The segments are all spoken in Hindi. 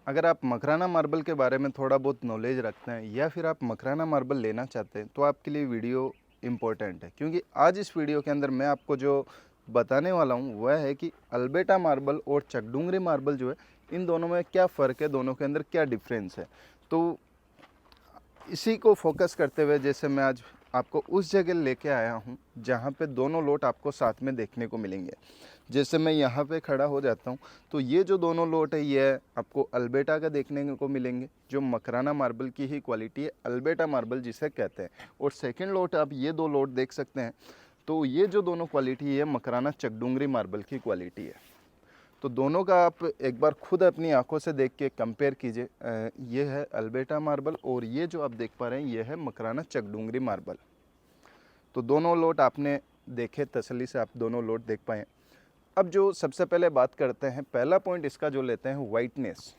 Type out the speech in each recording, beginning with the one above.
अगर आप मकराना मार्बल के बारे में थोड़ा बहुत नॉलेज रखते हैं या फिर आप मकराना मार्बल लेना चाहते हैं तो आपके लिए वीडियो इम्पोर्टेंट है, क्योंकि आज इस वीडियो के अंदर मैं आपको जो बताने वाला हूँ वह है कि अल्बर्टा मार्बल और चकडुंगरी मार्बल जो है इन दोनों में क्या फ़र्क है, दोनों के अंदर क्या डिफरेंस है। तो इसी को फोकस करते हुए जैसे मैं आज आपको उस जगह लेके आया हूँ जहाँ पे दोनों लोट आपको साथ में देखने को मिलेंगे। जैसे मैं यहाँ पे खड़ा हो जाता हूँ तो ये जो दोनों लोट है ये आपको अल्बर्टा का देखने को मिलेंगे, जो मकराना मार्बल की ही क्वालिटी है, अल्बर्टा मार्बल जिसे कहते हैं। और सेकंड लोट आप ये दो लोट देख सकते हैं, तो ये जो दोनों क्वालिटी है मकराना चकडुंगरी मार्बल की क्वालिटी है। तो दोनों का आप एक बार खुद अपनी आंखों से देख के कंपेयर कीजिए। ये है अल्बर्टा मार्बल और ये जो आप देख पा रहे हैं ये है मकराना चकडुंगरी मार्बल। तो दोनों लोट आपने देखे, तसल्ली से आप दोनों लोट देख पाए। अब जो सबसे पहले बात करते हैं, पहला पॉइंट इसका जो लेते हैं वाइटनेस।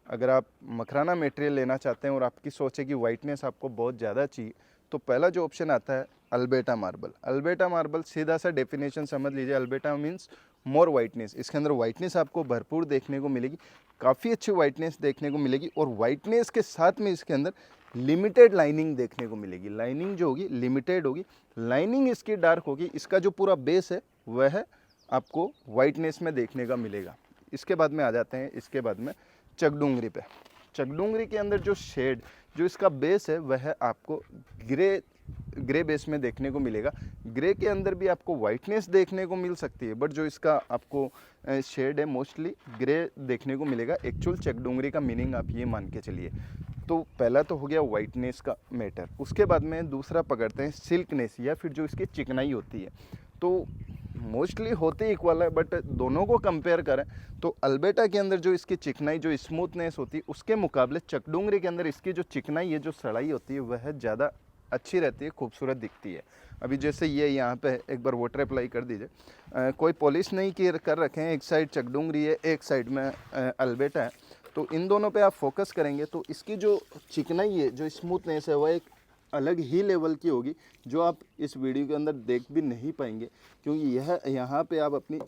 अगर आप मकराना मटेरियल लेना चाहते हैं और आपकी सोच है कि वाइटनेस आपको बहुत ज़्यादा चाहिए, तो पहला जो ऑप्शन आता है अल्बर्टा मार्बल। अल्बर्टा मार्बल सीधा सा डेफिनेशन समझ लीजिए, अल्बर्टा मीन्स मोर वाइटनेस। इसके अंदर वाइटनेस आपको भरपूर देखने को मिलेगी, काफ़ी अच्छी वाइटनेस देखने को मिलेगी। और वाइटनेस के साथ में इसके अंदर लिमिटेड लाइनिंग देखने को मिलेगी। लाइनिंग जो होगी लिमिटेड होगी, लाइनिंग इसकी डार्क होगी। इसका जो पूरा बेस है वह आपको वाइटनेस में देखने का मिलेगा। इसके बाद में आ जाते हैं इसके बाद में चकडुंगरी पे। चकडुंगरी के अंदर जो शेड, जो इसका बेस है वह आपको ग्रे बेस में देखने को मिलेगा। ग्रे के अंदर भी आपको वाइटनेस देखने को मिल सकती है, बट जो इसका आपको शेड है मोस्टली ग्रे देखने को मिलेगा। एक्चुअल चकडुंगरी का मीनिंग आप ये मान के चलिए। तो पहला तो हो गया वाइटनेस का मैटर। उसके बाद में दूसरा पकड़ते हैं सिल्कनेस, या फिर जो इसकी चिकनाई होती है। तो मोस्टली होते इक्वल है, बट दोनों को कंपेयर करें तो अल्बर्टा के अंदर जो इसकी चिकनाई, जो स्मूथनेस होती है, उसके मुकाबले चकडुंगरी के अंदर इसकी जो चिकनाई है, जो सड़ाई होती है, वह ज़्यादा अच्छी रहती है, खूबसूरत दिखती है। अभी जैसे ये यहाँ पे एक बार वाटर अप्लाई कर दीजिए, कोई पॉलिश नहीं कर रखे हैं, एक साइड चकडुंगरी है, एक साइड में अल्बर्टा है। तो इन दोनों पे आप फोकस करेंगे तो इसकी जो चिकनाई है, जो स्मूथनेस है, वह एक अलग ही लेवल की होगी, जो आप इस वीडियो के अंदर देख भी नहीं पाएंगे। क्योंकि यह यहाँ पे आप अपनी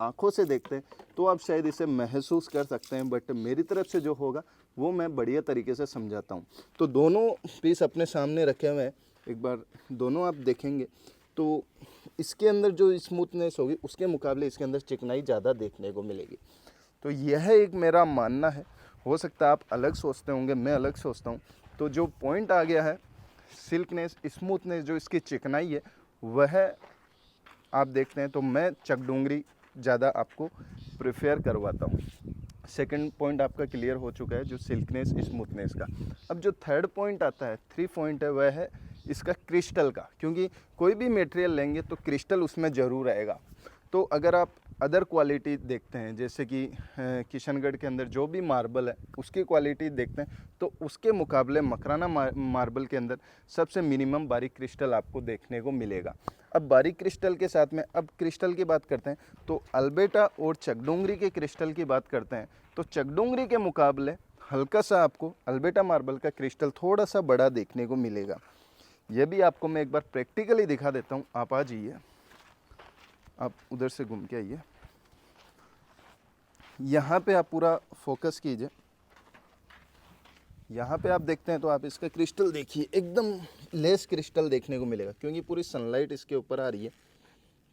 आंखों से देखते हैं तो आप शायद इसे महसूस कर सकते हैं, बट मेरी तरफ से जो होगा वो मैं बढ़िया तरीके से समझाता हूँ। तो दोनों पीस अपने सामने रखे हुए हैं, एक बार दोनों आप देखेंगे तो इसके अंदर जो स्मूथनेस होगी उसके मुकाबले इसके अंदर चिकनाई ज़्यादा देखने को मिलेगी। तो यह एक मेरा मानना है, हो सकता है आप अलग सोचते होंगे, मैं अलग सोचता हूँ। तो जो पॉइंट आ गया है सिल्कनेस, स्मूथनेस, जो इसकी चिकनाई है, वह आप देखते हैं तो मैं चकडुंगरी ज़्यादा आपको प्रेफर करवाता हूँ। सेकंड पॉइंट आपका क्लियर हो चुका है, जो सिल्कनेस स्मूथनेस का। अब जो थर्ड पॉइंट आता है, थ्री पॉइंट है, वह है इसका क्रिस्टल का। क्योंकि कोई भी मटेरियल लेंगे तो क्रिस्टल उसमें ज़रूर आएगा। तो अगर आप अदर क्वालिटी देखते हैं, जैसे कि किशनगढ़ के अंदर जो भी मार्बल है उसकी क्वालिटी देखते हैं, तो उसके मुकाबले मकराना मार्बल के अंदर सबसे मिनिमम बारीक क्रिस्टल आपको देखने को मिलेगा। अब बारीक क्रिस्टल के साथ में अब क्रिस्टल की बात करते हैं तो अल्बर्टा और चकडुंगरी के क्रिस्टल की बात करते हैं तो चकडुंगरी के मुकाबले हल्का सा आपको अल्बर्टा मार्बल का क्रिस्टल थोड़ा सा बड़ा देखने को मिलेगा। यह भी आपको मैं एक बार प्रैक्टिकली दिखा देता हूँ। आप आ जाइए, आप उधर से घूम के आइए, यहाँ पे आप पूरा फोकस कीजिए। यहाँ पे आप देखते हैं तो आप इसका क्रिस्टल देखिए, एकदम लेस क्रिस्टल देखने को मिलेगा, क्योंकि पूरी सनलाइट इसके ऊपर आ रही है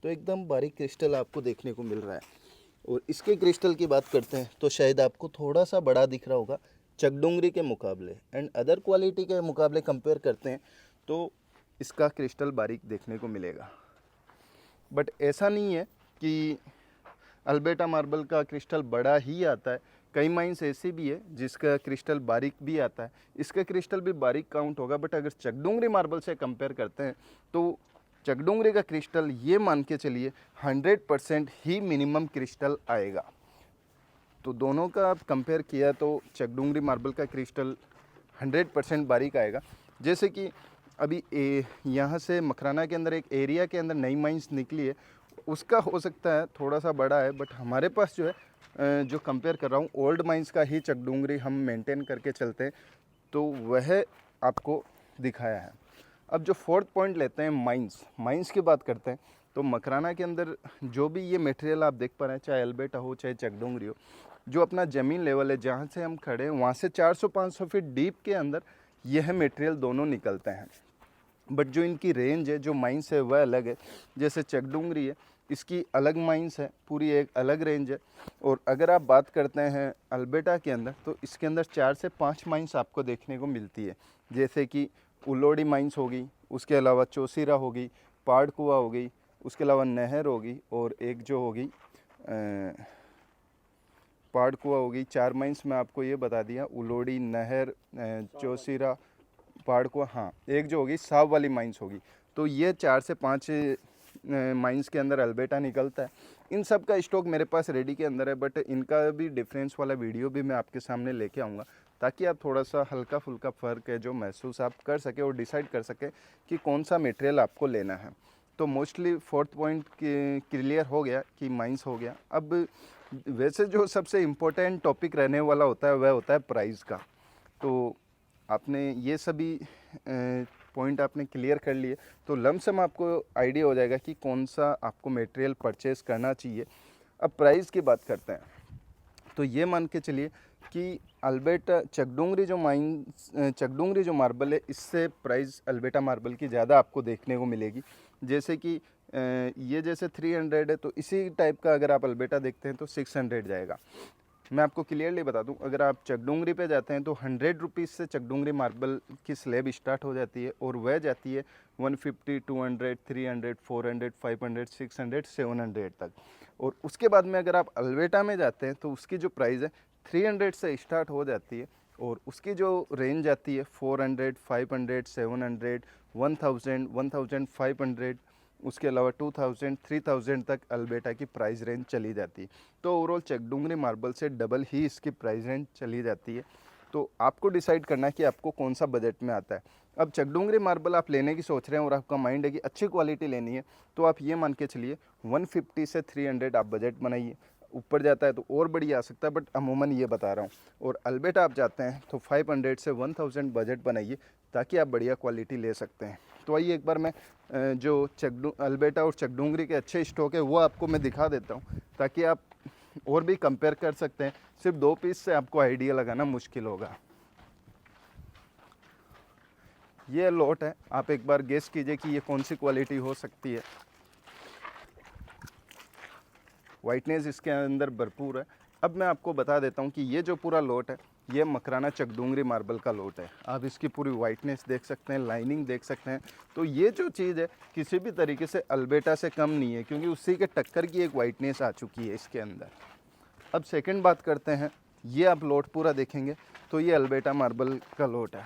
तो एकदम बारीक क्रिस्टल आपको देखने को मिल रहा है। और इसके क्रिस्टल की बात करते हैं तो शायद आपको थोड़ा सा बड़ा दिख रहा होगा चकडुंगरी के मुकाबले, एंड अदर क्वालिटी के मुकाबले कंपेयर करते हैं तो इसका क्रिस्टल बारीक देखने को मिलेगा। बट ऐसा नहीं है कि अल्बर्टा मार्बल का क्रिस्टल बड़ा ही आता है। कई माइंस ऐसी भी है जिसका क्रिस्टल बारीक भी आता है, इसका क्रिस्टल भी बारीक काउंट होगा। बट अगर चकडुंगरी मार्बल से कंपेयर करते हैं तो चकडुंगरी का क्रिस्टल ये मान के चलिए 100% ही मिनिमम क्रिस्टल आएगा। तो दोनों का आप कंपेयर किया तो चकडुंगरी मार्बल का क्रिस्टल 100% बारीक आएगा। जैसे कि अभी यहाँ से मकराना के अंदर एक एरिया के अंदर नई माइंस निकली है, उसका हो सकता है थोड़ा सा बड़ा है, बट हमारे पास जो है जो कंपेयर कर रहा हूँ ओल्ड माइंस का ही चकडुंगरी हम मेंटेन करके चलते हैं, तो वह आपको दिखाया है। अब जो फोर्थ पॉइंट लेते हैं माइंस की बात करते हैं तो मकराना के अंदर जो भी ये मटेरियल आप देख पा रहे हैं, चाहे अल्बर्टा हो चाहे चकडुंगरी हो, जो अपना ज़मीन लेवल है जहाँ से हम खड़े हैं वहाँ से 400-500 फीट डीप के अंदर यह मटेरियल दोनों निकलते हैं। बट जो इनकी रेंज है, जो माइंस है वह अलग है। जैसे चकडूंगरी है, इसकी अलग माइंस है, पूरी एक अलग रेंज है। और अगर आप बात करते हैं अल्बर्टा के अंदर, तो इसके अंदर 4 से 5 माइंस आपको देखने को मिलती है। जैसे कि उलोड़ी माइंस होगी, उसके अलावा चौसीरा होगी, पाड़कुआ होगी, उसके अलावा नहर होगी, और एक जो होगी पाड़कुआ होगी। 4 माइंस में आपको ये बता दिया, उलोड़ी, नहर, चौसीरा, पाड़कुआ। हाँ, एक जो होगी साव वाली माइंस होगी। तो ये 4 से 5 माइंस के अंदर अल्बर्टा निकलता है। इन सब का स्टॉक मेरे पास रेडी के अंदर है, बट इनका भी डिफरेंस वाला वीडियो भी मैं आपके सामने लेके आऊँगा, ताकि आप थोड़ा सा हल्का फुल्का फ़र्क है जो महसूस आप कर सके और डिसाइड कर सके कि कौन सा मटेरियल आपको लेना है। तो मोस्टली 4th पॉइंट क्लियर हो गया कि माइंस हो गया। अब वैसे जो सबसे इम्पोर्टेंट टॉपिक रहने वाला होता है वह होता है प्राइस का। तो आपने ये सभी पॉइंट आपने क्लियर कर लिए, तो लमसम आपको आइडिया हो जाएगा कि कौन सा आपको मटेरियल परचेज़ करना चाहिए। अब प्राइस की बात करते हैं, तो ये मान के चलिए कि अल्बर्टा चकडूंगरी जो मार्बल है, इससे प्राइस अल्बर्टा मार्बल की ज़्यादा आपको देखने को मिलेगी। जैसे कि ये जैसे 300 है, तो इसी टाइप का अगर आप अल्बर्टा देखते हैं तो 600 जाएगा। मैं आपको क्लियरली बता दूं, अगर आप चकडूंगरी पे जाते हैं तो 100 रुपीज़ से चकडूंगरी मार्बल की स्लैब स्टार्ट हो जाती है, और वह जाती है 150, 200, 300, 400, 500, 600, 700 तक। और उसके बाद में अगर आप अल्बर्टा में जाते हैं तो उसकी जो प्राइस है 300 से स्टार्ट हो जाती है, और उसकी जो रेंज आती है 400, 500, 700, 1000, 1500, उसके अलावा 2000, 3000 तक अल्बर्टा की प्राइस रेंज चली जाती है। तो ओवरऑल चकडूंगरी मार्बल से डबल ही इसकी प्राइस रेंज चली जाती है। तो आपको डिसाइड करना है कि आपको कौन सा बजट में आता है। अब चकडूंगरी मार्बल आप लेने की सोच रहे हैं और आपका माइंड है कि अच्छी क्वालिटी लेनी है, तो आप ये मान के चलिए 150 से 300 आप बजट बनाइए। ऊपर जाता है तो और बढ़िया आ सकता है, बट अमूमन ये बता रहा हूँ। और अल्बर्टा आप जाते हैं तो 500 से 1000 बजट बनाइए, ताकि आप बढ़िया क्वालिटी ले सकते हैं। तो आइए एक बार मैं जो अल्बर्टा और चकडूंगरी के अच्छे स्टॉक है वो आपको मैं दिखा देता हूँ, ताकि आप और भी कंपेयर कर सकते हैं। सिर्फ 2 पीस से आपको आइडिया लगाना मुश्किल होगा। ये लॉट है, आप एक बार गेस कीजिए कि ये कौन सी क्वालिटी हो सकती है। वाइटनेस इसके अंदर भरपूर है। अब मैं आपको बता देता हूँ कि ये जो पूरा लॉट है, ये मकराना चकडूंगरी मार्बल का लॉट है। आप इसकी पूरी वाइटनेस देख सकते हैं, लाइनिंग देख सकते हैं। तो ये जो चीज़ है किसी भी तरीके से अल्बर्टा से कम नहीं है, क्योंकि उसी के टक्कर की एक वाइटनेस आ चुकी है इसके अंदर। अब सेकंड बात करते हैं, ये आप लॉट पूरा देखेंगे तो ये अल्बर्टा मार्बल का लॉट है।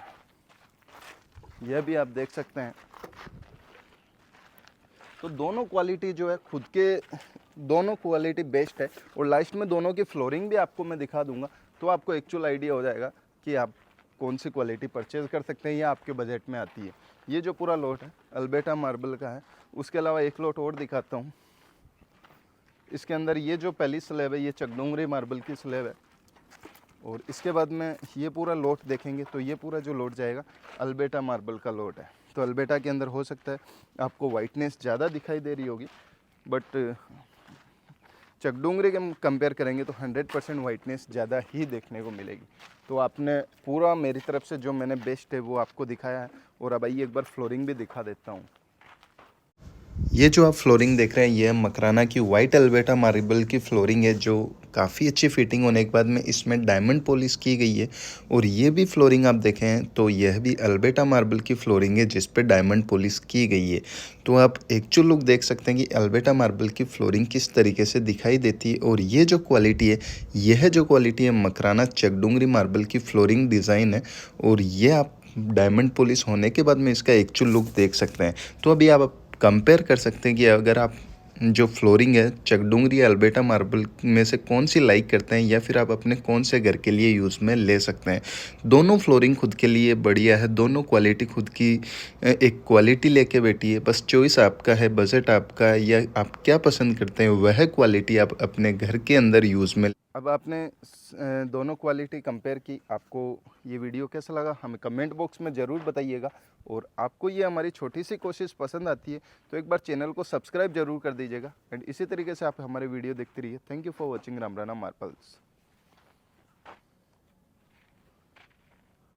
यह भी आप देख सकते हैं। तो दोनों क्वालिटी जो है खुद के दोनों क्वालिटी बेस्ट है, और लास्ट में दोनों की फ्लोरिंग भी आपको मैं दिखा दूंगा, तो आपको एक्चुअल आइडिया हो जाएगा कि आप कौन सी क्वालिटी परचेज़ कर सकते हैं या आपके बजट में आती है। ये जो पूरा लॉट है अल्बर्टा मार्बल का है। उसके अलावा एक लॉट और दिखाता हूँ। इसके अंदर ये जो पहली स्लैब है ये चकडूंगरी मार्बल की स्लैब है, और इसके बाद में ये पूरा लॉट देखेंगे तो ये पूरा जो लॉट जाएगा अल्बर्टा मार्बल का लॉट है। तो अल्बर्टा के अंदर हो सकता है आपको वाइटनेस ज़्यादा दिखाई दे रही होगी, बट चकडूंगरी के कंपेयर करेंगे तो 100% वाइटनेस ज़्यादा ही देखने को मिलेगी। तो आपने पूरा मेरी तरफ से जो मैंने बेस्ट है वो आपको दिखाया है। और अब आइए एक बार फ्लोरिंग भी दिखा देता हूँ। ये जो आप फ्लोरिंग देख रहे हैं ये मकराना की वाइट अल्बर्टा मार्बल की फ्लोरिंग है, जो काफ़ी अच्छी फिटिंग होने के बाद में इसमें डायमंड पॉलिश की गई है। और ये भी फ्लोरिंग आप देखें तो यह भी अल्बर्टा मार्बल की फ्लोरिंग है जिस पे डायमंड पॉलिश की गई है। तो आप एक्चुअल लुक देख सकते हैं कि अल्बर्टा मार्बल की फ्लोरिंग किस तरीके से दिखाई देती है। और ये जो क्वालिटी है, यह जो क्वालिटी है मकराना चकडूंगरी मार्बल की फ्लोरिंग डिज़ाइन है। और ये आप डायमंड पॉलिश होने के बाद में इसका एक्चुअल लुक देख सकते हैं। तो अभी आप कंपेयर कर सकते हैं कि अगर आप जो फ्लोरिंग है चकडूंगरी या अल्बर्टा मार्बल में से कौन सी लाइक करते हैं, या फिर आप अपने कौन से घर के लिए यूज़ में ले सकते हैं। दोनों फ्लोरिंग खुद के लिए बढ़िया है, दोनों क्वालिटी खुद की एक क्वालिटी लेके बैठी है। बस चॉइस आपका है, बजट आपका है, या आप क्या पसंद करते हैं वह क्वालिटी आप अपने घर के अंदर यूज़ में। अब आपने दोनों क्वालिटी कंपेयर की, आपको ये वीडियो कैसा लगा हमें कमेंट बॉक्स में ज़रूर बताइएगा। और आपको ये हमारी छोटी सी कोशिश पसंद आती है तो एक बार चैनल को सब्सक्राइब जरूर कर दीजिएगा, एंड इसी तरीके से आप हमारे वीडियो देखते रहिए। Thank you for watching Ramrana marbles.